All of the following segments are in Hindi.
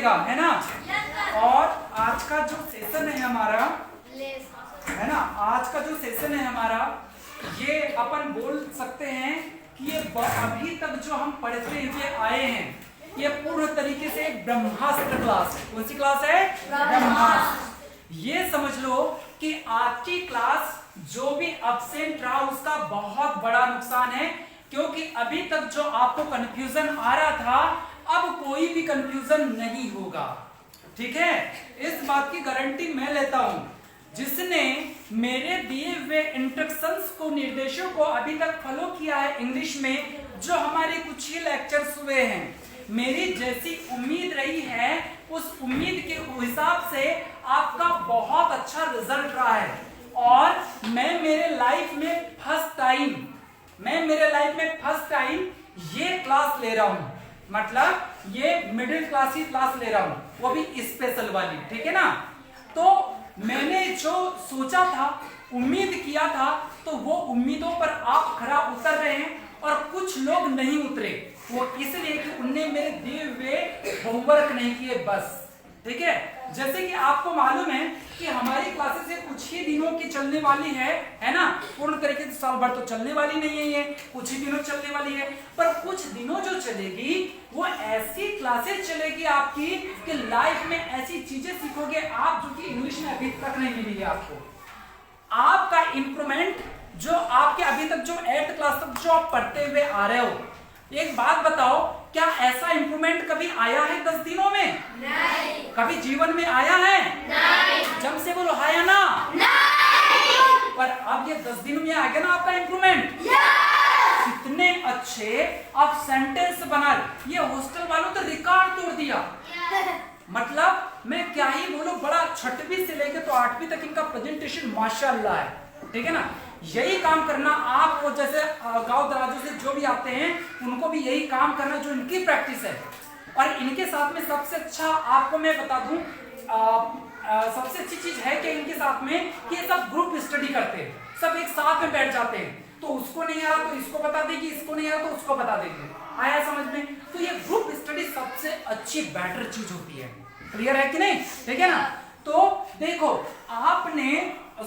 चलेगा, है ना। और आज का जो सेशन है हमारा, है ना, आज का जो सेशन है हमारा, ये अपन बोल सकते हैं कि ये अभी तक जो हम पढ़ते हुए आए हैं, ये पूर्ण तरीके से एक ब्रह्मास्त्र क्लास है। कौन सी क्लास है? ब्रह्मास्त्र। ये समझ लो कि आज की क्लास जो भी एब्सेंट रहा उसका बहुत बड़ा नुकसान है, क्योंकि अभी तक जो आपको कंफ्यूजन आ रहा था, अब कोई भी कंफ्यूजन नहीं होगा। ठीक है, इस बात की गारंटी मैं लेता हूं। जिसने मेरे दिए हुए इंस्ट्रक्शंस को, निर्देशों को अभी तक फॉलो किया है इंग्लिश में, जो हमारे कुछ ही लेक्चर्स हुए हैं, मेरी जैसी उम्मीद रही है, उस उम्मीद के हिसाब से आपका बहुत अच्छा रिजल्ट रहा है। और मैं मेरे लाइफ में फर्स्ट टाइम ये क्लास ले रहा हूं, मतलब ये मिडिल क्लास की क्लास ले रहा हूं, वो भी स्पेशल वाली। ठीक है ना। तो मैंने जो सोचा था, उम्मीद किया था, तो वो उम्मीदों पर आप खरा उतर रहे हैं, और कुछ लोग नहीं उतरे, वो इसलिए कि उनने मेरे दिए हुए होमवर्क नहीं किए बस। ठीक है, जैसे कि आपको मालूम है कि हमारी क्लासेस कुछ ही दिनों की चलने वाली है ना। पूर्ण तरीके से साल भर तो चलने वाली नहीं है, ये कुछ ही दिनों चलने वाली है, पर कुछ दिनों जो चलेगी वो ऐसी क्लासेस चलेगी आपकी कि लाइफ में ऐसी चीजें सीखोगे आप, जो कि इंग्लिश में अभी तक नहीं मिली है आपको। आपका इंप्रूवमेंट जो आपके अभी तक जो 8th क्लास तक जो आप पढ़ते हुए आ रहे हो, एक बात बताओ, क्या ऐसा इंप्रूवमेंट कभी आया है 10 दिनों में? नहीं। कभी जीवन में आया है? नहीं। जब से बोलो आया ना? नहीं। पर अब ये 10 दिन में आ गया ना आपका इंप्रूवमेंट। कितने अच्छे आप सेंटेंस बना, ये हॉस्टल वालों तो रिकॉर्ड तोड़ दिया। मतलब मैं क्या ही बोलूं, बड़ा 6वीं से लेकर तो 8वीं तक इनका प्रेजेंटेशन माशाल्लाह है। ठीक है ना। यही काम करना आपको, जैसे गांव दराजों से जो भी आते हैं उनको भी यही काम करना जो इनकी प्रैक्टिस है। और इनके साथ में सबसे अच्छा आपको मैं बता दूं, सबसे अच्छी चीज है कि इनके साथ में कि ये सब ग्रुप स्टडी करते हैं, सब एक साथ में बैठ जाते हैं, तो उसको नहीं आ रहा तो इसको बता देगी, इसको नहीं आ रहा तो उसको बता देगी। आया समझ में? तो ये ग्रुप स्टडी सबसे अच्छी बेटर चीज होती है। क्लियर है कि नहीं? ठीक है ना। तो देखो, आपने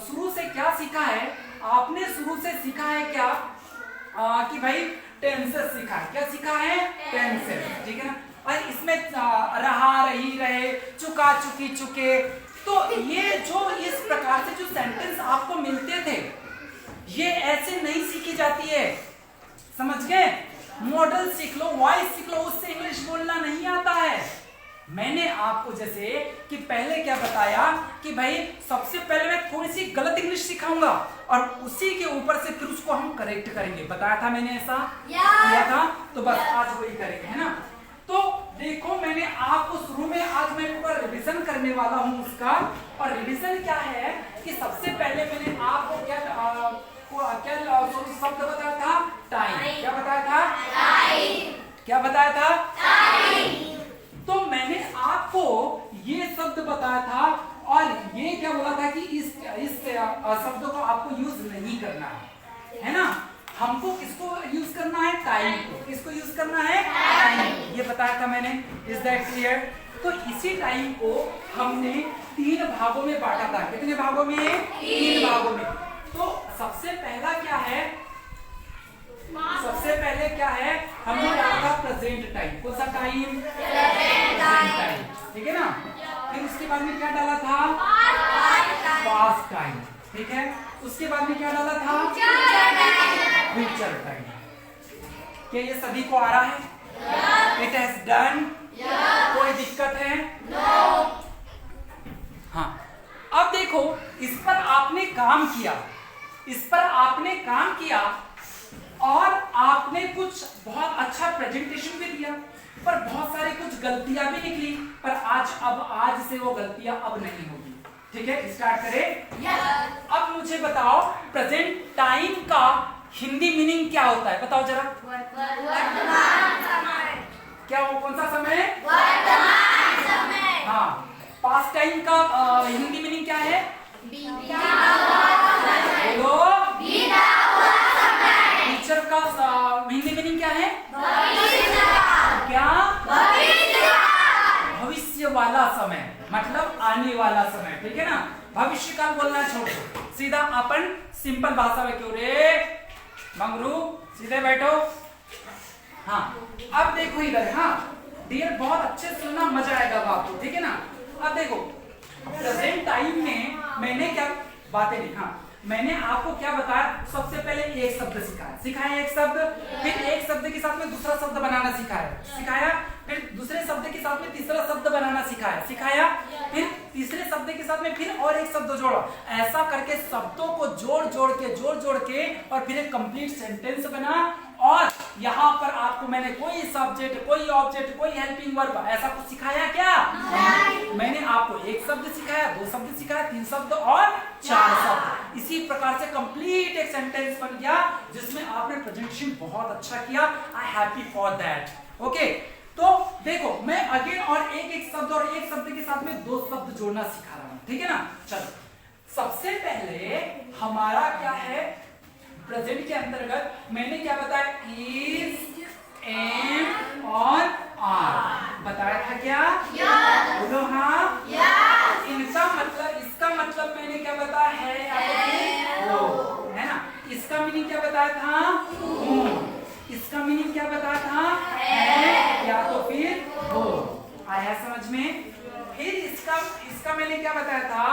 शुरू से क्या सीखा है, आपने शुरू से सीखा है क्या कि भाई टेंसेस सीखा है। क्या सीखा है? टेंसेस। ठीक है ना। और इसमें रहा, रही, रहे, चुका, चुकी, चुके, तो ये जो इस प्रकार से जो सेंटेंस आपको मिलते थे, ये ऐसे नहीं सीखी जाती है। समझ गए? मॉडल सीख लो, वॉइस सीख लो, उससे इंग्लिश बोलना नहीं आता है। मैंने आपको जैसे कि पहले क्या बताया कि भाई सबसे पहले मैं थोड़ी सी गलत इंग्लिश सिखाऊंगा और उसी के ऊपर से फिर उसको हम करेक्ट करेंगे। बताया था मैंने, ऐसा किया था, तो बस आज वही करेंगे, है ना। तो देखो, मैंने आपको शुरू में आज मैं पूरा रिवीजन करने वाला हूं उसका। और रिवीजन क्या है कि सबसे पहले मैंने आपको क्या शब्द बताया था? टाइम। क्या बताया था? टाइम। क्या बताया था? टाइम। तो मैंने आपको ये शब्द बताया था, और ये क्या बोला था कि इस शब्द को आपको यूज नहीं करना है ना। हमको किसको यूज करना है? टाइम को। किसको यूज करना है? टाइम। ये बताया था मैंने। Is that clear? तो इसी टाइम को हमने 3 भागों में बांटा था। कितने भागों में? 3 भागों में। तो सबसे पहला क्या है? सबसे पहले क्या है? हमने डाला था प्रेजेंट टाइम। कौन सा टाइम? Present time. ठीक है ना। फिर उसके बाद में क्या डाला था? Past time. ठीक है। उसके बाद में क्या डाला था? Future time. क्या ये सभी को आ रहा है? It has done? कोई दिक्कत है? हाँ। अब देखो, इस पर आपने काम किया, और आपने कुछ बहुत अच्छा प्रेजेंटेशन भी दिया, पर बहुत सारी कुछ गलतियां भी निकली, पर आज से वो गलतियां अब नहीं होगी। ठीक है, स्टार्ट करें। अब मुझे बताओ, प्रेजेंट टाइम का हिंदी मीनिंग क्या होता है? बताओ जरा। वर्तमान समय। क्या वो कौन सा समय? वर्तमान समय। हाँ। पास्ट टाइम का हिंदी मीनिंग क्या है? बीता हुआ समय। बोलो। बीता हुआ समय। फ्यूचर का हिंदी मीनिंग क्या है? भविष्य। क्या? भविष्य वाला समय, मतलब आने वाला समय, ठीक है ना। भविष्य काल बोलना छोड़ दो, सीधा अपन सिंपल भाषा में, क्यों रे मंगरू सीधे बैठो। हाँ अब देखो इधर, हाँ डियर बहुत अच्छे से सुनना, मजा आएगा आपको, ठीक है ना। अब देखो प्रेजेंट टाइम में मैंने क्या बातें लिखा, मैंने आपको क्या बताया, सबसे पहले एक शब्द सिखाया एक शब्द, फिर एक शब्द के साथ में दूसरा शब्द बनाना सिखाया, फिर दूसरे शब्द के साथ में तीसरा शब्द बनाना सिखाया, फिर तीसरे शब्द के साथ में फिर और एक शब्द जोड़ा। ऐसा करके शब्दों को जोड़ के और फिर एक कंप्लीट सेंटेंस बना। और यहाँ पर आपको मैंने कोई सब्जेक्ट, कोई ऑब्जेक्ट, कोई हेल्पिंग वर्ब ऐसा कुछ सिखाया क्या? मैंने आपको एक शब्द सिखाया, दो शब्द सिखाया, तीन शब्द और चार शब्द। इसी प्रकार से कंप्लीट एक सेंटेंस बन गया जिसमें आपने प्रेजेंटेशन बहुत अच्छा किया। आई हैप्पी फॉर दैट। ओके, तो देखो मैं अगेन और एक शब्द और एक शब्द के साथ में दो शब्द जोड़ना सिखा रहा हूं, ठीक है ना। चलो सबसे पहले हमारा क्या है, प्रेजेंट के अंतर्गत मैंने क्या बताया, इज, एम और आर बताया था क्या? बोलो हाँ। इनका मतलब, इसका मतलब मैंने क्या बताया है, है ना। इसका मीनिंग क्या बताया था, इसका मीनिंग क्या बताया था, है, या तो फिर हो। आया समझ में? फिर इसका मैंने क्या बताया था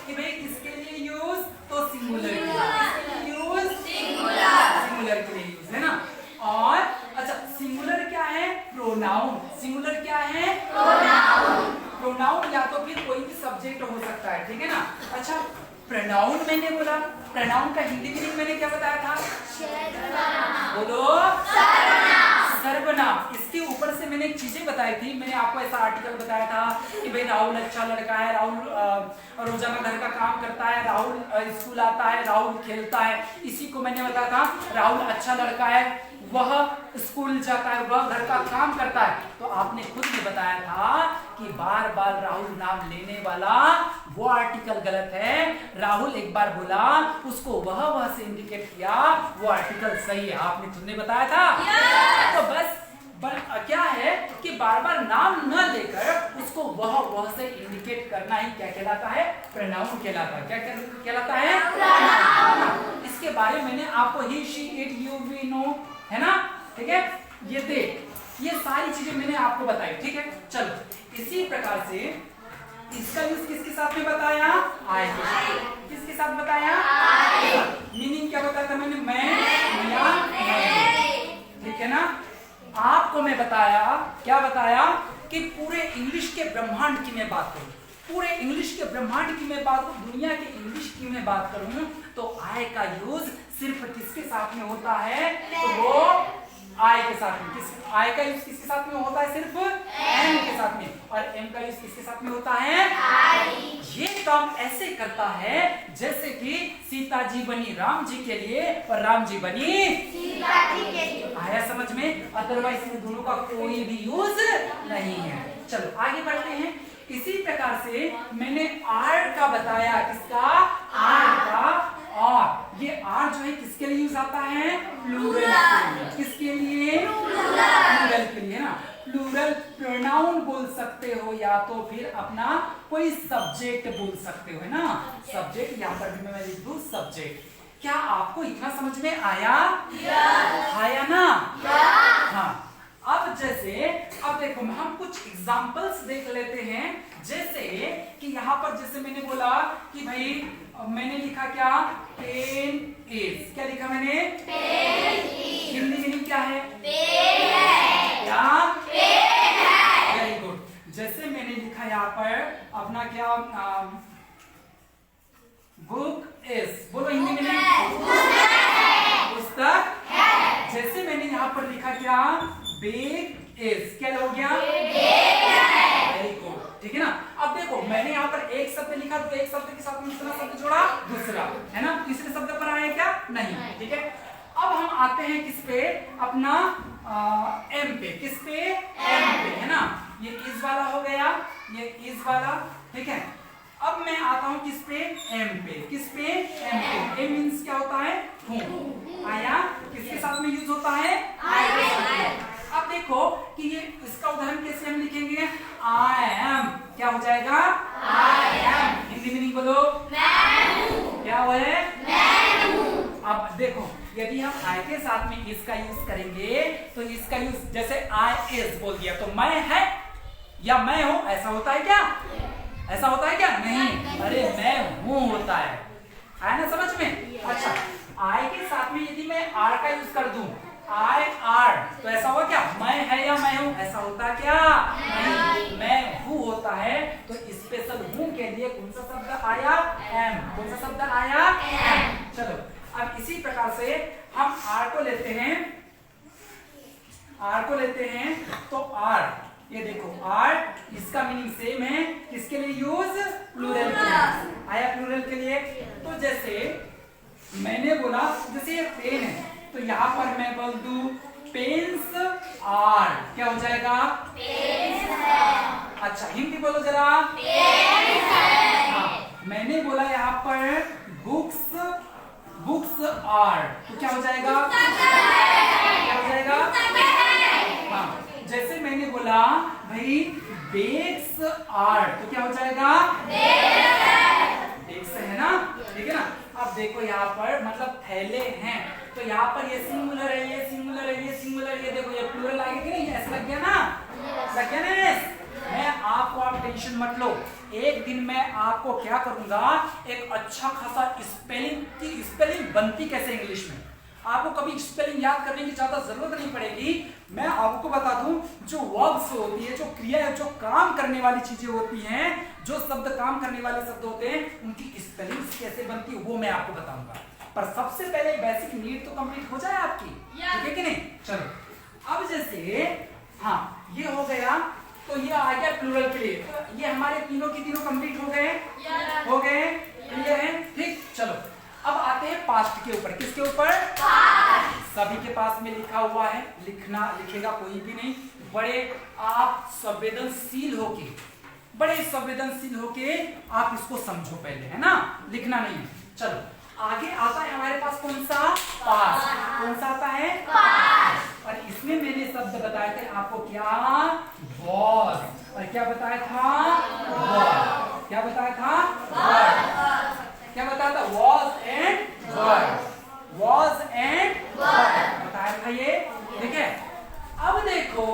कि भाई किसके लिए यूज, तो सिंगुलर के लिए यूज, सिंगुलर के लिए यूज, है ना। और अच्छा सिंगुलर क्या है, प्रोनाउन। सिंगुलर क्या है, प्रोनाउन या तो फिर कोई भी सब्जेक्ट हो सकता है, ठीक है ना। अच्छा प्रोनाउन मैंने बोला, प्रोनाउन का हिंदी मीनिंग मैंने क्या बताया था, बोलो सर्वनाम। इसके ऊपर से मैंने एक चीजें बताई थी, मैंने आपको ऐसा आर्टिकल बताया था कि भाई राहुल अच्छा लड़का है, राहुल रोजाना घर का काम करता है, राहुल स्कूल आता है, राहुल खेलता है। इसी को मैंने बताया था, राहुल अच्छा लड़का है, वह स्कूल जाता है, वह घर का काम करता है। तो आपने खुद भी बताया था कि बार बार राहुल नाम लेने वाला वो आर्टिकल गलत है। राहुल एक बार बोला, उसको वह से इंडिकेट किया, वो आर्टिकल सही है। आपने खुद ने बताया था। तो बस क्या है कि बार बार नाम न लेकर उसको वह से इंडिकेट करना ही क्या कहलाता है, प्रोनाउन कहलाता है। क्या कहलाता है? इसके बारे में मैंने आपको he, she, it, you, we, नो, है ना, ठीक है। ये देख, ये सारी चीजें मैंने आपको बताई, ठीक है। चलो इसी प्रकार से इसका यूज किसके साथ में बताया, आई के साथ। किसके साथ बताया, मीनिंग क्या बताया था मैंने, मैं, ठीक है ना। आपको मैं बताया, क्या बताया कि पूरे इंग्लिश के ब्रह्मांड की मैं बात करूं, पूरे इंग्लिश के ब्रह्मांड की मैं बात करूं, दुनिया के इंग्लिश की मैं बात करूं, तो आय का यूज सिर्फ किसके साथ में होता है, तो वो आय के साथ में। आय का यूज किसके साथ में होता है, सिर्फ एम के साथ में। और एम का यूज किसके साथ में होता है, आई। ये काम ऐसे करता है जैसे कि सीता जी बनी राम जी के लिए और राम जी बनी सीता जी के लिए। आया समझ में? अदरवाइज इन दोनों का कोई भी यूज नहीं है। चलो आगे बढ़ते हैं। इसी प्रकार से मैंने आर का बताया, किसका, आर का। और ये आर जो है किसके लिए यूज आता है, प्लूरल के लिए। किसके लिए, प्लूरल के लिए ना। प्लूरल प्रोनाउन बोल सकते हो या तो फिर अपना कोई सब्जेक्ट बोल सकते हो, है ना। सब्जेक्ट यहाँ पर भी मैं लिख दूं सब्जेक्ट। क्या आपको इतना समझ में आया? आया ना? हाँ। अब जैसे, अब देखो हम कुछ एग्जांपल्स देख लेते हैं। जैसे कि यहाँ पर जैसे मैंने बोला कि भाई मैंने लिखा क्या, पेन इज। क्या लिखा मैंने, पेन इज। हिंदी मीनिंग क्या है, पेन है। क्या, पेन है। Very good. जैसे मैंने लिखा यहाँ पर अपना क्या, बुक इज। बोलो हिंदी मीनिंग, पुस्तक है। जैसे मैंने यहाँ पर लिखा क्या, बेग इज। क्या हो गया, वेरी गुड, ठीक है ना। अब देखो मैंने यहाँ पर एक शब्द लिखा, तो एक शब्द के साथ में दूसरा शब्द जोड़ा, दूसरा, है ना। तीसरे शब्द पर आया क्या, नहीं, ठीक है। अब हम आते हैं किस पे, अपना एम पे। किस पे, एम पे, है ना। ये इज वाला हो गया, ये इज वाला, ठीक है। अब मैं आता हूं किस पे, एम पे। किस पे, एम पे। एम मींस क्या होता है, हूं। आया, किसके साथ में यूज होता है, आई के साथ में। अब देखो कि ये इसका उदाहरण कैसे हम लिखेंगे, आई एम। क्या देखो यदि हम I के साथ में इसका यूज करेंगे तो इसका यूज जैसे I is बोल दिया तो मैं है या मैं हूं, ऐसा होता है क्या? ऐसा होता है क्या? नहीं, अरे मैं हूं होता है ना समझ में? अच्छा, I के साथ में यदि मैं R का यूज कर दूं I R तो ऐसा होगा क्या? मैं है या मैं हूं, ऐसा होता क्या? नहीं, मैं हूं होता है। तो स्पेशल हूं के लिए कौन सा शब्द आया? एम। कौन सा शब्द आया? एम। चलो अब इसी प्रकार से हम R को लेते हैं, R को लेते हैं तो R, ये देखो R इसका मीनिंग सेम है, किसके लिए यूज? प्लूरल के लिए। आया प्लूरल के लिए। तो जैसे मैंने बोला जैसे ये पेन है तो यहाँ पर मैं बोल दूं पेन्स आर, क्या हो जाएगा? पेन्स है। अच्छा हिंदी बोलो जरा। पेन्स है। हाँ, मैंने बोला यहाँ पर बुक्स आर तो क्या हो जाएगा? क्या हो जाएगा? हाँ, जैसे मैंने बोला भाई बेग्स आर तो क्या हो जाएगा? बेग्स है ना, ठीक है ना। अब देखो यहाँ पर मतलब थैले हैं तो यहाँ पर ये सिंगुलर है, ये सिंगुलर है, ये सिंगुलर, ये देखो ये प्लूरल आगे कि नहीं? ऐसा लग गया ना? लग गया ना? मैं आपको, आप टेंशन मत लो, एक दिन मैं आपको क्या करूंगा, एक अच्छा खासा स्पेलिंग बनती कैसे इंग्लिश में, आपको कभी स्पेलिंग याद करने की ज्यादा जरूरत नहीं पड़ेगी। मैं आपको बता दूं जो वर्ब्स होती है, जो क्रिया, जो काम करने वाली चीजें होती हैं, जो शब्द काम करने वाले शब्द होते हैं, उनकी स्पेलिंग कैसे बनती है वो मैं आपको बताऊंगा। पर सबसे पहले बेसिक नीड तो कंप्लीट हो जाए आपकी, ठीक है कि नहीं? चलो अब जैसे हाँ ये हो गया तो ये आ गया प्लूरल के लिए, तो ये हमारे तीनों की तीनों कंप्लीट हो गए, हो गए, क्लियर है? ठीक, चलो अब आते हैं पास्ट के ऊपर। किसके ऊपर? सभी के पास में लिखा हुआ है, लिखेगा कोई भी नहीं। बड़े आप संवेदनशील होके, बड़े संवेदनशील होके आप इसको समझो पहले, है ना, लिखना नहीं है। चलो आगे आता है हमारे पास कौन सा? पास्ट। कौन सा आता है? पास्ट। और इसमें मैंने शब्द बताए थे आपको, क्या? वॉज। और क्या बताया था? वर्ड। क्या बताया था? वर्ड। क्या बताया था? Was and word. Was and word बताया था ये, ठीक है। अब देखो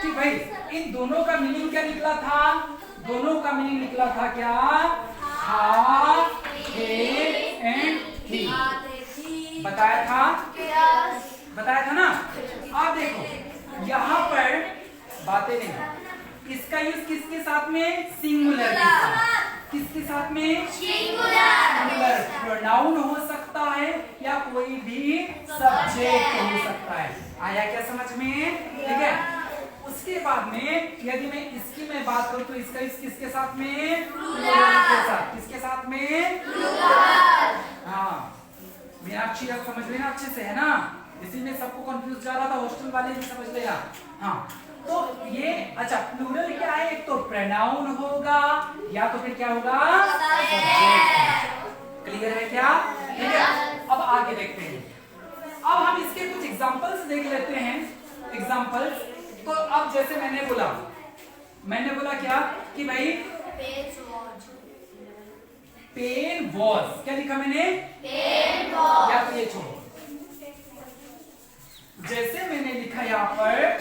कि भाई इन दोनों का मीनिंग क्या निकला था? दोनों का मीनिंग निकला था क्या? था, थे एंड थी। बताया था, बताया था ना। अब देखो यहाँ पर बातें नहीं, इसका यूज किसके साथ में? सिंगुलर के साथ। किसके साथ में? सिंगुलर। प्रोनाउन हो सकता है या कोई भी सब्जेक्ट हो सकता है। आया क्या समझ में? ठीक है। उसके बाद में यदि मैं बात करूं तो इसका किसके साथ में? प्लूरल के साथ। किसके साथ में? प्लूरल। हाँ मीनाक्षी आप समझ लेना अच्छे से, है ना, इसी में सबको कंफ्यूज जा रहा था, हॉस्टल वाले भी समझ लेना। हाँ तो ये अच्छा प्लूरल क्या है? एक तो प्रोनाउन होगा या तो फिर क्या होगा? सब्जेक्ट। क्लियर है क्या? ठीक है। अब आगे देखते हैं। अब हम इसके कुछ एग्जांपल्स देख लेते हैं। एग्जांपल्स तो अब जैसे मैंने बोला क्या कि भाई पेन वॉज, क्या लिखा मैंने? Pen was. या तो ये छोड़ो, जैसे मैंने लिखा यहाँ पर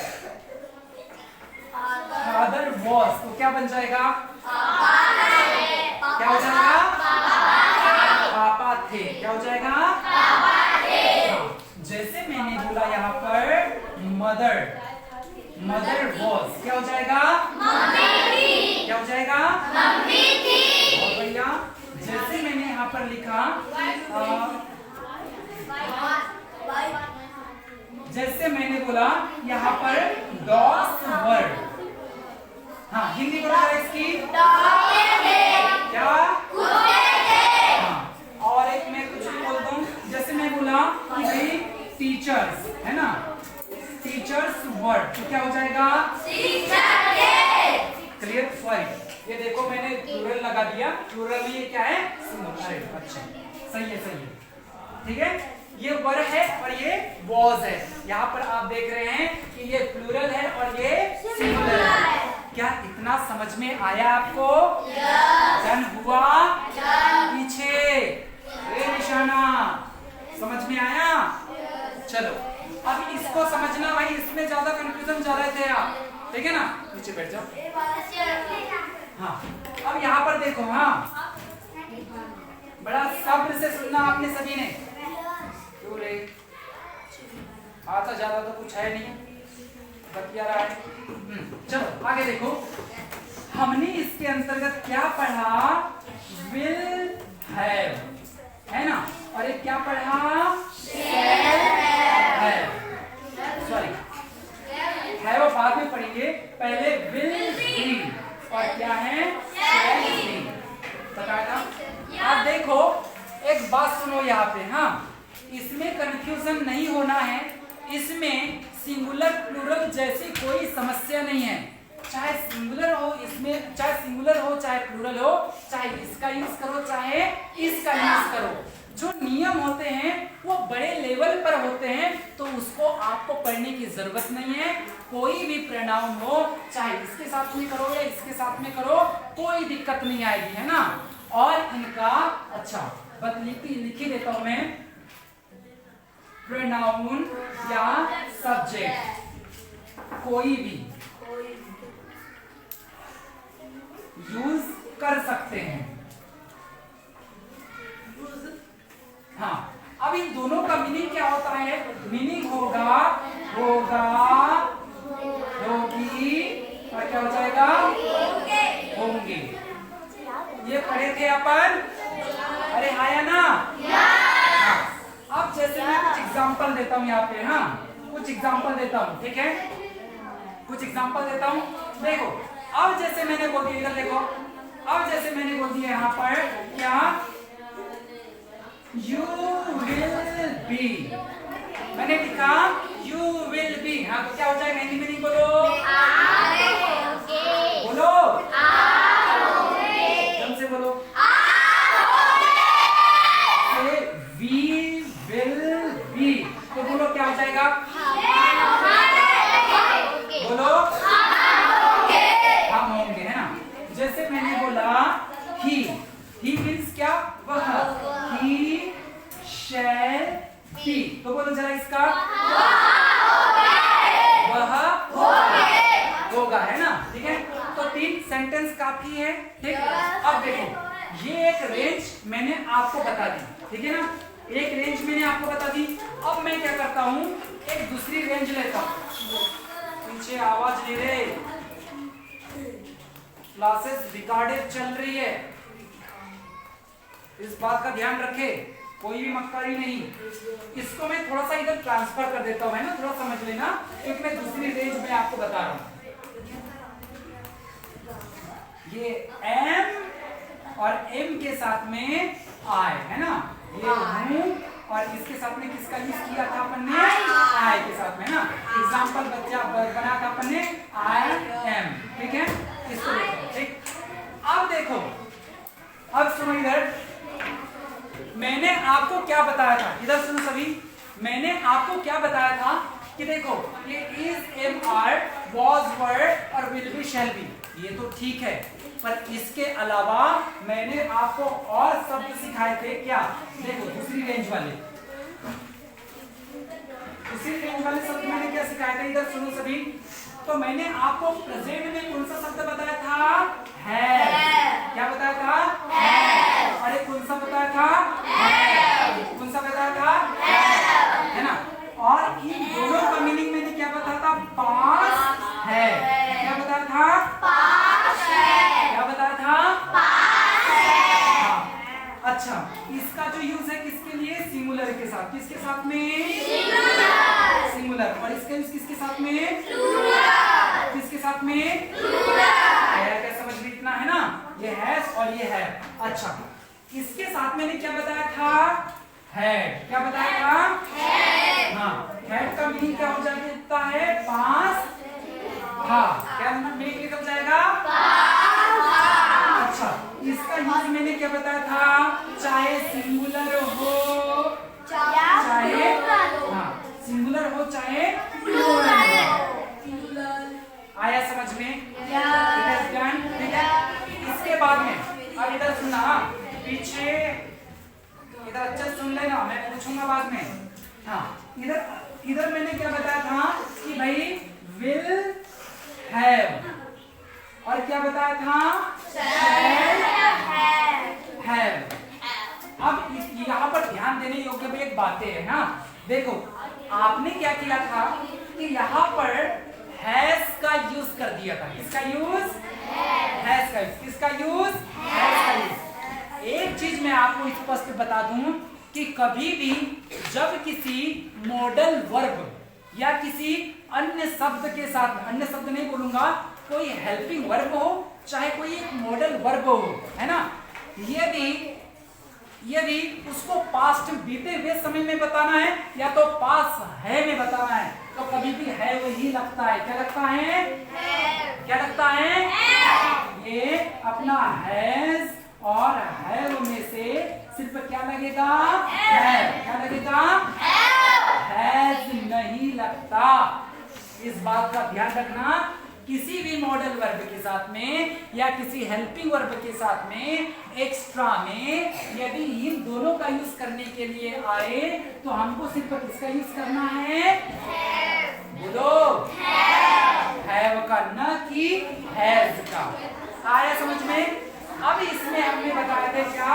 फादर वॉज तो क्या बन जाएगा? क्या हो जाएगा? पापा थे। क्या हो जाएगा? पापा थे। जैसे मैंने बोला यहाँ पर मदर वॉज, क्या हो जाएगा? मम्मी थी। क्या हो जाएगा? मम्मी थी। बहुत बढ़िया। जैसे मैंने यहाँ पर लिखा जैसे मैंने बोला यहाँ पर डॉग्स वर, हाँ हिंदी बोला इसकी क्या? हाँ, और एक मैं कुछ बोल दूं, जैसे मैं बोला कि भाई टीचर्स, है ना, टीचर्स वर्ड तो क्या हो जाएगा? क्लियर? सॉरी ये देखो मैंने प्लूरल लगा दिया, प्लूरल में ये क्या है? सिंगुलर। अच्छा सही है, ठीक है। ये वर है और ये वॉज है। यहाँ पर आप देख रहे हैं कि ये प्लूरल है और ये सिंगुलर है। क्या इतना समझ में आया आपको? डन हुआ? पीछे ये निशाना समझ में आया। चलो अब इसको समझना भाई, इसमें ज्यादा कंफ्यूजन जा रहे थे आप, ठीक है ना। नीचे बैठ जाओ। हाँ अब यहाँ पर देखो, हाँ बड़ा सब्र से सुनना आपने सभी ने। क्यों रे, आता ज्यादा तो कुछ है नहीं, बतिया रहा है। चलो आगे देखो, हमने इसके अंतर्गत क्या पढ़ा, विल हैव, है ना। और एक क्या पढ़ा, सॉरी हैव बाद में पढ़ेंगे, पहले विल बी और क्या है, शैल बी बताया था। आप देखो एक बात सुनो यहाँ पे, हाँ इसमें कंफ्यूजन नहीं होना है, इसमें सिंगुलर प्लूरल जैसी कोई समस्या नहीं है। चाहे सिंगुलर हो इसमें, चाहे सिंगुलर हो चाहे प्लूरल हो, चाहे इसका यूज करो चाहे इसका यूज करो, जो नियम होते हैं वो बड़े लेवल पर होते हैं, तो उसको आपको पढ़ने की जरूरत नहीं है। कोई भी प्रोनाउन हो, चाहे इसके साथ में करो या इसके साथ में करो, कोई दिक्कत नहीं आएगी, है ना। और इनका अच्छा प्रतिलिपि लिखी देता हूं मैं, प्रोनाउन या सब्जेक्ट कोई भी यूज कर सकते हैं। हाँ अब इन दोनों का मीनिंग क्या होता है, मीनिंग होगा, होगा, होगी और क्या हो जाएगा, होंगे। ये पढ़े थे अपन, अरे हाँ या ना। अब जैसे मैं कुछ एग्जांपल देता हूँ यहाँ पे, हाँ कुछ एग्जांपल देता हूँ, ठीक है, कुछ एग्जांपल देता हूँ। देखो अब जैसे मैंने बोल दिया, इधर देखो, अब जैसे मैंने बोल दिया यहाँ पर क्या, यू विल बी, मैंने लिखा यू विल बी, हाँ तो क्या हो जाएगा हिंदी में, नहीं बोलो, बोलो जम से बोलो, वी विल बी, तो बोलो क्या हो जाएगा, बोलो हम होंगे, है ना। जैसे मैंने बोला ही मीन्स क्या, वह, ही शैल बी, तो बोलो जरा इसका, वह होगा, है ना, ठीक है। तो 3 सेंटेंस काफी है, ठीक है। अब देखो ये एक रेंज मैंने आपको बता दी, ठीक है ना, एक रेंज मैंने आपको बता दी। अब मैं क्या करता हूँ, एक दूसरी रेंज लेता हूँ। पीछे आवाज ले रहे, क्लासेस रिकॉर्डेड चल रही है, इस बात का ध्यान रखे, कोई भी मक्कारी नहीं। इसको मैं थोड़ा सा इधर ट्रांसफर कर देता हूँ, है ना, थोड़ा समझ लेना, क्योंकि मैं दूसरी रेंज में आपको बता रहा हूँ। ये एम और एम के साथ में आई, है ना, ये हूं और इसके साथ में किसका यूज किया था अपन ने, आई के साथ में, ना एग्जांपल बच्चा बना था अपन ने, आई एम, ठीक है। इसको देखो, ठीक। अब देखो, अब सुनो इधर, मैंने आपको क्या बताया था, इधर सुनो सभी, मैंने आपको क्या बताया था कि देखो ये इज, एम, आर, वॉज, वर और विल बी, शैल बी, ये तो ठीक है, पर इसके अलावा मैंने आपको और शब्द सिखाए थे क्या, देखो दूसरी रेंज वाले, दूसरी रेंज वाले शब्द मैंने क्या सिखाए थे, इधर सुनो सभी। तो मैंने आपको प्रेजेंट में कौन सा शब्द बताया था, है, क्या बताया था, है, अरे कौन सा बताया था, है, कौन सा बताया था, है ना। और इन दोनों का मीनिंग मैंने क्या बताया था, पास्ट है, क्या बताया था, पास्ट है, क्या बताया था, पास्ट है। हाँ अच्छा, इसका जो यूज है किसके लिए, सिंगुलर के साथ, किसके साथ में, सिंगुलर, और इसका यूज किसके साथ में, प्लूरल, किसके साथ में, प्लूरल, क्या समझ में इतना है ना, ये है और ये है। अच्छा इसके साथ मैंने क्या बताया था, हेड, क्या बताया था, हेड, हाँ हेड का मीनिंग क्या हो जाता है, पास, हाँ, क्या मीनिंग हो जाएगा, अच्छा इसका यूज मैंने क्या बताया था, चाहे सिंगुलर हो चाहे, हाँ सिंगुलर हो चाहे प्लूरल हो, आया समझ में, ठीक है। इसके बाद में अब इधर सुनना, पीछे इधर अच्छे से सुन लेना, मैं पूछूंगा बाद में। हाँ, इधर मैंने क्या बताया था कि भाई विल हैव, और क्या बताया था हैव। अब यहाँ पर ध्यान देने योग्य भी एक बातें है ना। देखो आपने क्या किया था कि यहाँ पर हैज का यूज कर दिया था। किसका यूज? हैज का यूज। किसका यूज? हैज का यूज। एक चीज मैं आपको स्पष्ट बता दूं कि कभी भी जब किसी मॉडल वर्ब या किसी अन्य शब्द के साथ, अन्य शब्द नहीं बोलूंगा, कोई हेल्पिंग वर्ब हो चाहे कोई एक मॉडल वर्ब हो, है ना, यदि उसको पास्ट बीते हुए समय में बताना है या तो पास है में बताना है, तो कभी भी है वही लगता है। क्या लगता है? क्या लगता है? ये अपना हैज और हैव में से सिर्फ क्या लगेगा? है। क्या लगेगा? हैज नहीं लगता। इस बात का ध्यान रखना, किसी भी मॉडल वर्ब के साथ में या किसी हेल्पिंग वर्ब के साथ में एक्स्ट्रा में यदि इन दोनों का यूज करने के लिए आए तो हमको सिर्फ किसका यूज करना है? बोलो, हैव का, न कि हैज का। आया समझ में? अब इसमें हमने बताया था क्या,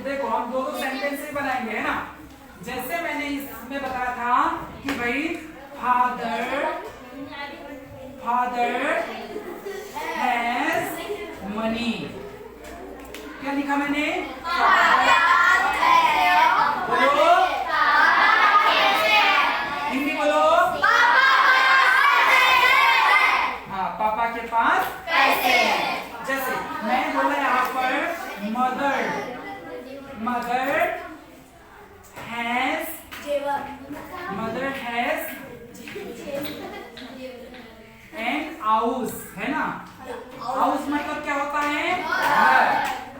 देखो हम दो सेंटेंस बनाएंगे, है ना। जैसे मैंने इसमें बताया था कि भाई फादर हैज मनी। क्या लिखा मैंने? बोलो, हिंदी बोलो। हाँ, पापा के पास पैसे हैं। जैसे मैं बोला यहाँ पर मदर हैज एन हाउस, है ना। हाउस मतलब क्या होता है? घर।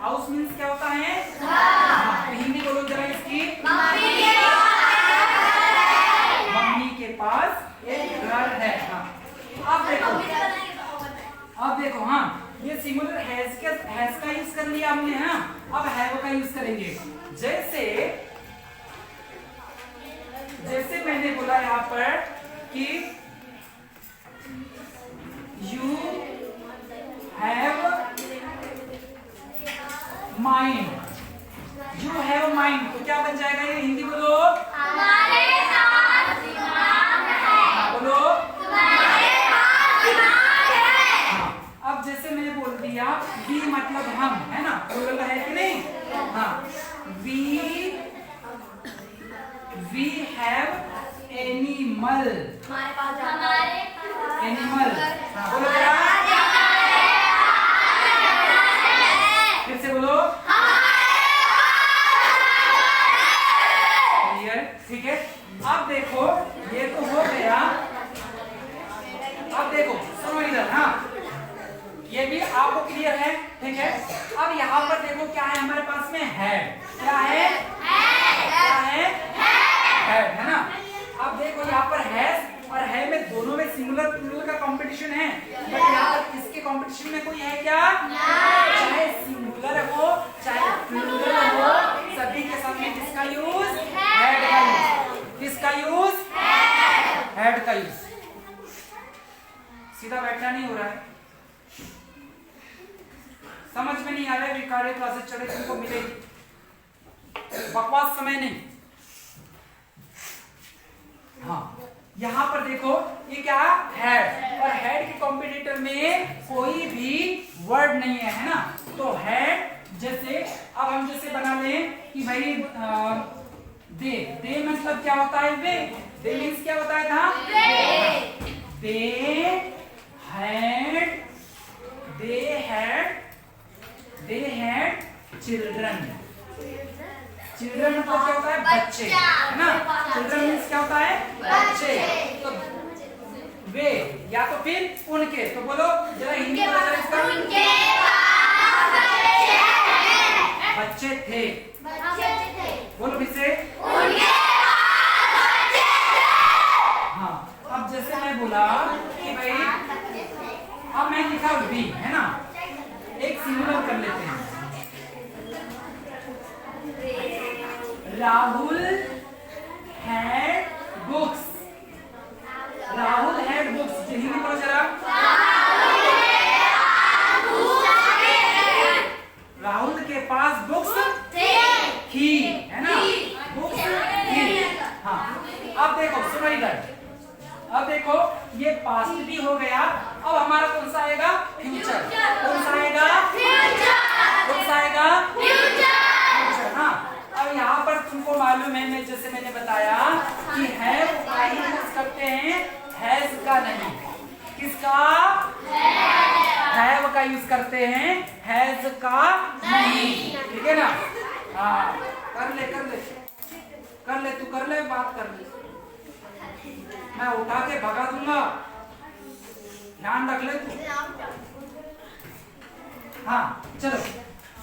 हाउस मीन्स क्या होता है? तो हिंदी बोलो जरा इसकी। मम्मी के पास एक घर है। हाँ, अब देखो हाँ, ये सिंगुलर हैज का यूज कर लिया हमने। हाँ, अब हैव का यूज करेंगे। जैसे मैंने बोला यहाँ पर कि you have mind. You have mind तो क्या बन जाएगा? ये हिंदी बोलो। हमारे पास दिमाग है। बोलो, तुम्हारे पास दिमाग है। हाँ, अब जैसे मैंने बोल दिया वी मतलब हम, है ना, प्लूरल है कि नहीं? हाँ, वी हैव एनिमल। एनिमल। बोलो फिर से बोलो। ठीक है। अब देखो ये तो हो गया। अब देखो सुनो इधर। हाँ, ये भी आपको क्लियर है? ठीक है। अब यहाँ पर देखो क्या है हमारे पास में? है। क्या है? क्या है? है ना। अब देखो यहाँ पर हैज और है में दोनों में सिंगुलर प्लूरल का कंपटीशन है, बट यहाँ पर इसके कंपटीशन में कोई है क्या? चाहे सिंगुलर हो चाहे प्लूरल हो, सभी के सामने किसका यूज? हैड का यूज। किसका यूज? हैड का यूज। सीधा बैठना नहीं हो रहा है, समझ में नहीं आ रहा है। रिकॉर्डेड क्लासेस चढ़े तुमको मिलेगी, बकवास समय नहीं। हाँ, यहाँ पर देखो ये क्या है? और हेड के कॉम्पिटिटर में कोई भी वर्ड नहीं है ना। तो हेड जैसे अब हम जैसे बना लें कि भाई दे मतलब क्या होता है? वे। दे मीन्स क्या बताया था? They had children. चिल्ड्रन मतलब क्या होता है? बच्चे, है ना। चिल्ड्रन मीन्स क्या होता है? बच्चे। तो वे या तो फिर उनके। तो बोलो जरा हिंदी में जरा इसका। उनके पास बच्चे थे। बोलो फिर से। उनके पास बच्चे थे। हाँ, अब जैसे मैं बोला कि भाई अब मैं लिखा वी, है ना, एक सिंगुलर कर लेते हैं। Rahul had books. Rahul had books, Hindi बोलो जरा। राहुल के पास बुक्स थी, है ना, बुक्स थी। हाँ, अब देखो सुनो इधर, अब देखो ये पास्ट भी हो गया, अब हमारा कौन सा आएगा, फ्यूचर। कौन सा आएगा, फ्यूचर। कौन सा आएगा, फ्यूचर। हाँ, अब यहाँ पर तुमको मालूम है, मैं जैसे मैंने बताया कि हैव का ही यूज करते हैं, हैज का नहीं। किसका, हैव का यूज करते हैं, हैज का नहीं। ठीक है ना। हाँ, कर ले कर ले कर ले, तू कर ले, बात कर ले, मैं उठा के भगा दूंगा, ध्यान रख ले तू। हाँ चलो,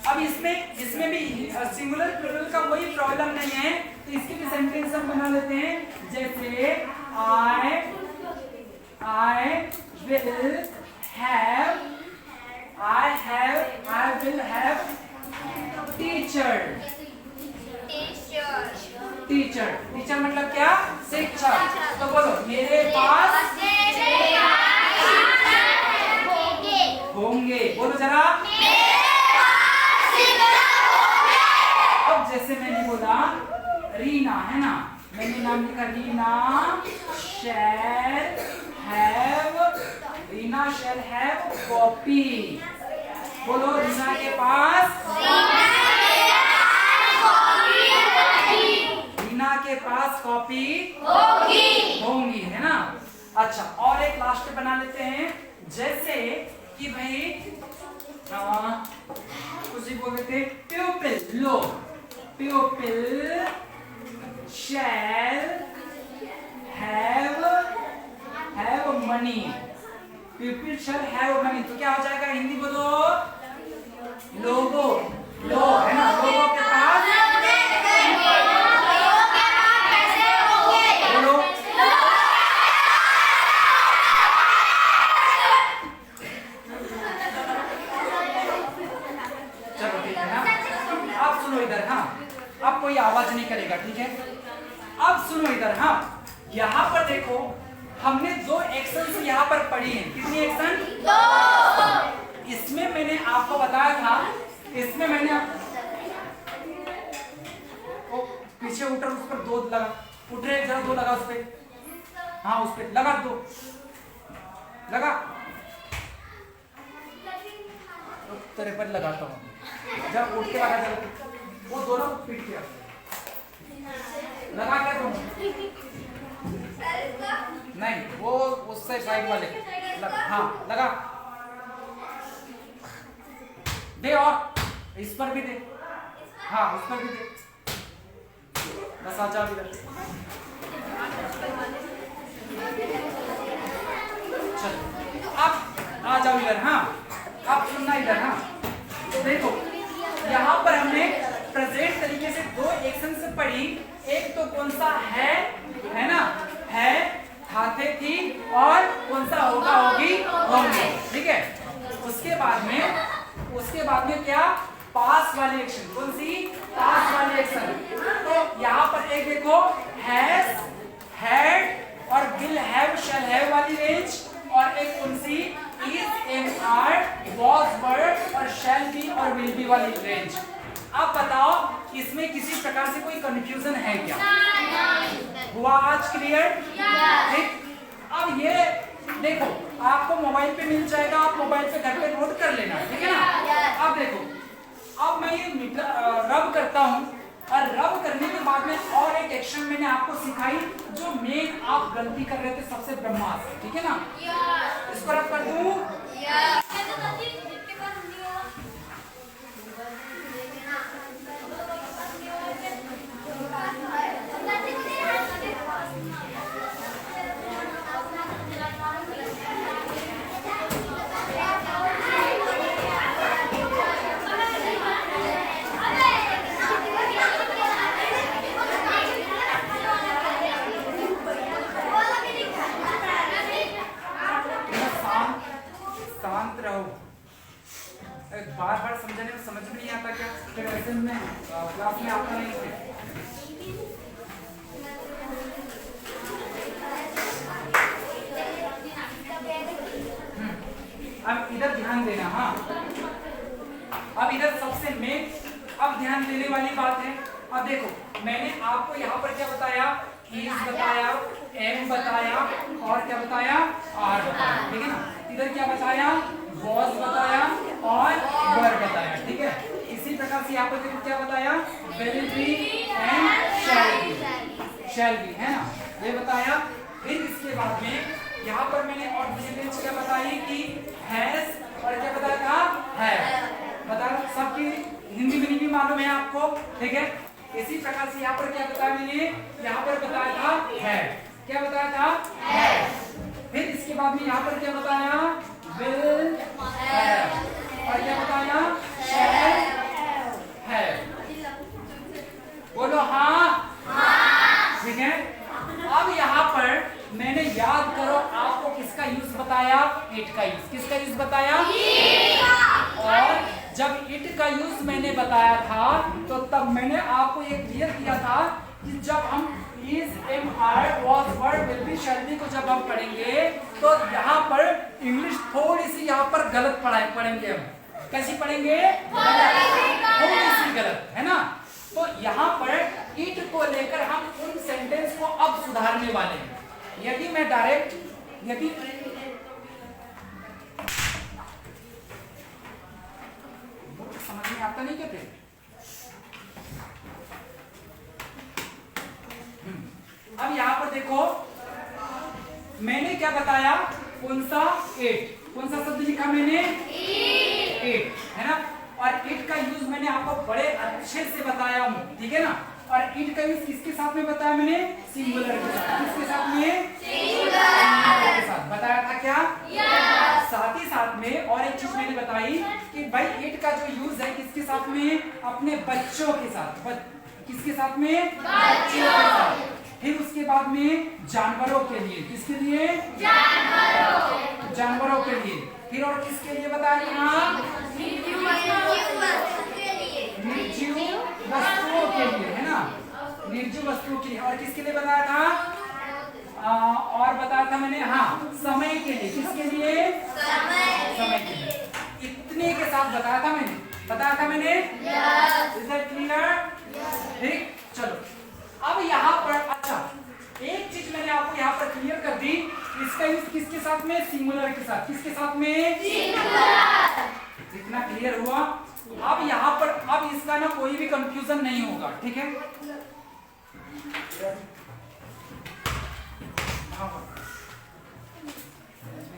अब इसमें भी सिंगुलर प्लूरल का कोई प्रॉब्लम नहीं है, तो इसके भी सेंटेंस हम बना लेते हैं। जैसे I will have teacher। Teacher मतलब क्या, शिक्षक। तो बोलो मेरे पास होंगे, बोलो जरा। अब जैसे मैंने बोला रीना, है ना, मैंने नाम लिखा रीना शैल हैव कॉपी। बोलो रीना के पास कॉपी होंगी, है ना। अच्छा, और एक लास्ट बना लेते हैं, जैसे कि भाई कुछ ही बोल देते, प्यूपिल। लो, प्यूपिल shall have money. प्यूपिल shall have money, तो क्या हो जाएगा, हिंदी बोलो, लोगो। लो, है ना, लोगों के पास इधर। हाँ, अब कोई आवाज नहीं करेगा, ठीक है। अब सुनो इधर। हाँ, यहाँ पर देखो, हमने दो एक्शंस यहाँ पर पढ़ी हैं। कितनी एक्शन, दो। इसमें मैंने आपको बताया था, इसमें मैंने पीछे उतर, उस पर दो लगा, उठ रहे जरा, दो लगा उस पे। हाँ, उस पे लगा, दो लगा, तेरे पर लगाता हूँ, जब उठ के लगा, जरा वो दोनों पीट किया, लगा क्या तुम, नहीं वो उससे साइड वाले हाँ लगा दे, और इस पर भी दे, हाँ उस पर भी दे, बस आ जाओ इधर। चलो अब आ जाओ इधर। हाँ, अब सुनना इधर। हाँ, तो देखो यहाँ पर हमने प्रेजेंट तरीके से दो एक्शन से पढ़ी। एक तो कौन सा है ना, है, खाते थी, और कौन सा होगा, होगी, होंगे। ठीक है, उसके बाद में क्या, पास वाली एक्शन। कौन सी, पास वाली एक्शन। तो यहाँ पर एक देखो, हैज, हैड और विल हैव, शैल हैव वाली रेंज, और एक कौन सी, इज, एम, आर, वॉज, वर और शैल बी और विल बी वाली रेंज। अब बताओ इसमें किसी प्रकार से कोई कंफ्यूजन है क्या? हुआ आज क्लियर? ठीक। अब ये देखो, आपको मोबाइल पे मिल जाएगा, आप मोबाइल पे घर पे नोट कर लेना, ठीक है ना। अब देखो, अब मैं ये रब करता हूँ, और रब करने के बाद में और एक एक्शन मैंने आपको सिखाई जो मेन आप गलती कर रहे थे सबसे ब्रह्मास्त्र, ठीक है ना। इसको रब कर दूं। बार बार समझाने में समझ में नहीं आता क्या? फिर ऐसे में क्लास में आता नहीं है। ध्यान देने वाली बात है। अब देखो मैंने आपको यहाँ पर क्या बताया, इज बताया, एम बताया और क्या बताया, आर बताया, ठीक है ना। इधर क्या बताया, वॉज बताया और वर बताया, ठीक है। इसी प्रकार से यहाँ पर देखो क्या बताया, will be and shall be, है ना, ये बताया। फिर इसके बाद में यहाँ पर मैंने और सेंटेंस क्या बताई कि हैज और क्या बताया था, है बताया। सबकी हिंदी मीनिंग भी मालूम है आपको, ठीक है। इसी प्रकार से यहाँ पर क्या बताया मैंने, यहाँ पर बताया था है, क्या बताया था, है। फिर इसके बाद में यहाँ पर क्या बताया, विल हैव और क्या बताया, शैल हैव। बोलो हाँ, ठीक है। अब यहाँ पर मैंने याद करो आपको किसका यूज बताया, इट का यूज, किसका यूज बताया, और जब इट का यूज मैंने बताया था तो तब मैंने आपको ये क्लियर किया था कि जब हम is, am, are, was, were, will be, shall be को जब हम पढ़ेंगे तो यहाँ पर इंग्लिश थोड़ी सी यहाँ पर गलत पढ़ेंगे हम। कैसी पढ़ेंगे, थोड़ी सी गलत, है ना। तो यहाँ पर इट को लेकर हम उन सेंटेंस को अब सुधारने वाले हैं। यदि मैं डायरेक्ट, यदि समझ में आता नहीं क्या फिर, अब यहाँ पर देखो मैंने क्या बताया, कौन सा, इट, कौन सा शब्द लिखा मैंने, इट, है ना। और इट का यूज मैंने आपको बड़े अच्छे से बताया हूं, ठीक है ना। और इट का यूज किसके साथ में बताया मैंने, सिंगुलर के साथ, किसके साथ में, सिंगुलर के साथ बताया था क्या, साथ ही साथ में और एक चीज मैंने बताई कि भाई इट का जो यूज है किसके साथ में, अपने बच्चों के साथ, किसके साथ में, बच्चों के साथ। फिर उसके बाद में जानवरों के लिए, किसके लिए, जानवरों के लिए। फिर और किसके लिए बताया था, निर्जीव वस्तुओं के लिए, है ना, निर्जीव वस्तुओं के लिए। और किसके लिए बताया था, और बताया था मैंने, हाँ, समय के लिए, किसके लिए, समय के लिए। इतने के साथ बताया था मैंने, इज दैट क्लियर, ठीक। चलो अब यहाँ पर अच्छा एक चीज मैंने आपको यहाँ पर क्लियर कर दी, इसका यूज किसके साथ में, सिंगुलर के साथ, किसके साथ में, सिंगुलर। इतना क्लियर हुआ। अब यहाँ पर अब इसका ना कोई भी कंफ्यूजन नहीं होगा, ठीक है।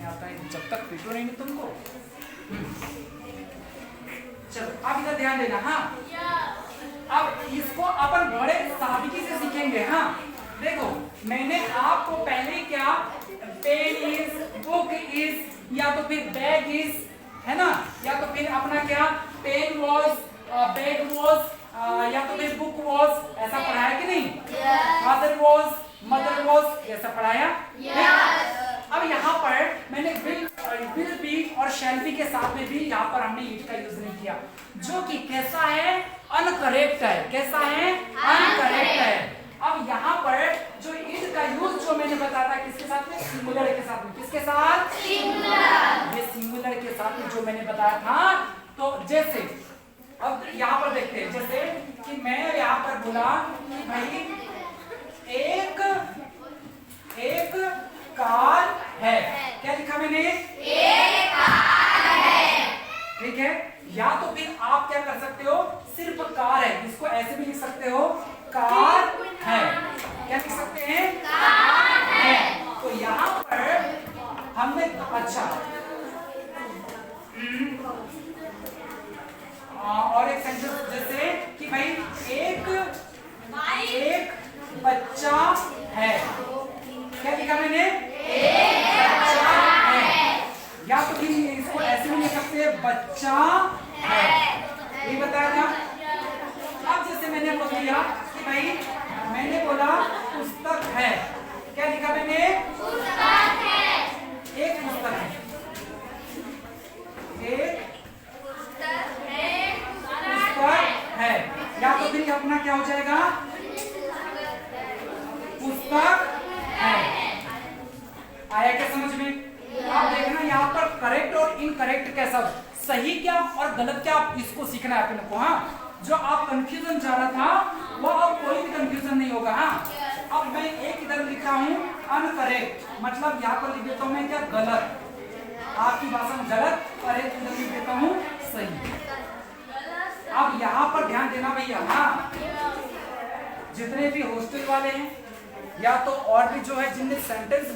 आता है जब तक पीटो नहीं तुमको। चलो अब इधर ध्यान देना, हाँ। अब इसको अपन बड़े सादगी से सीखेंगे, हाँ। देखो मैंने आपको पहले क्या, पेन इज, बुक इज, या तो फिर बैग इज, है ना, या तो फिर अपना क्या, पेन वॉज, बैग वॉज, या तो फिर बुक वॉज, ऐसा पढ़ाया कि नहीं, फादर वॉज, मदर वॉज, ऐसा पढ़ाया। अब यहाँ पर मैंने विल बी और शैल बी के साथ में भी यहाँ पर हमने इट का यूज नहीं किया, जो कि कैसा है, अनकरेक्ट है। कैसा है, अनकरेक्ट है। अब यहाँ पर जो इट का यूज जो मैंने बताया था किसके साथ में, सिंगुलर के साथ में, किसके साथ, सिंगुलर। ये सिंगुलर के साथ में जो मैंने बताया था, तो जैसे अब यहाँ पर देखते हैं, जैसे कि मैं यहाँ पर बोला कि भाई एक कार है, क्या लिखा मैंने, एक कार है, ठीक है। या तो फिर आप क्या कर सकते हो, सिर्फ कार है, इसको ऐसे भी लिख सकते हो, कार है, क्या लिख सकते हैं, कार है। तो यहाँ पर हमने अच्छा और एक सेंटेंस जैसे कि भाई एक बच्चा है, क्या लिखा मैंने, एक बच्चा है। या तो फिर इसको ऐसे भी लिख सकते हैं, बच्चा है, ये बताया था। अब जैसे मैंने बोल दिया कि भाई मैंने बोला पुस्तक है, क्या लिखा मैंने, पुस्तक है, एक पुस्तक है, एक पुस्तक है। या तो फिर अपना क्या हो जाएगा, पुस्तक है। आया क्या समझ में? आप देखना यहाँ पर करेक्ट और इनकरेक्ट कैसा, सही क्या और गलत क्या, इसको सीखना है अपने को, हाँ। जो आप कंफ्यूजन चाह रहा था वो अब कोई भी कंफ्यूजन नहीं होगा। हाँ, अब मैं एक इधर लिखा हूं अनकरेक्ट, मतलब यहाँ पर लिख देता हूं मैं क्या, गलत, आपकी भाषा में गलत, और एक इधर लिख देता हूं सही। अब यहाँ पर ध्यान देना भैया, हाँ, जितने भी हॉस्टल वाले हैं या तो और भी जो है जिनने सेंटेंस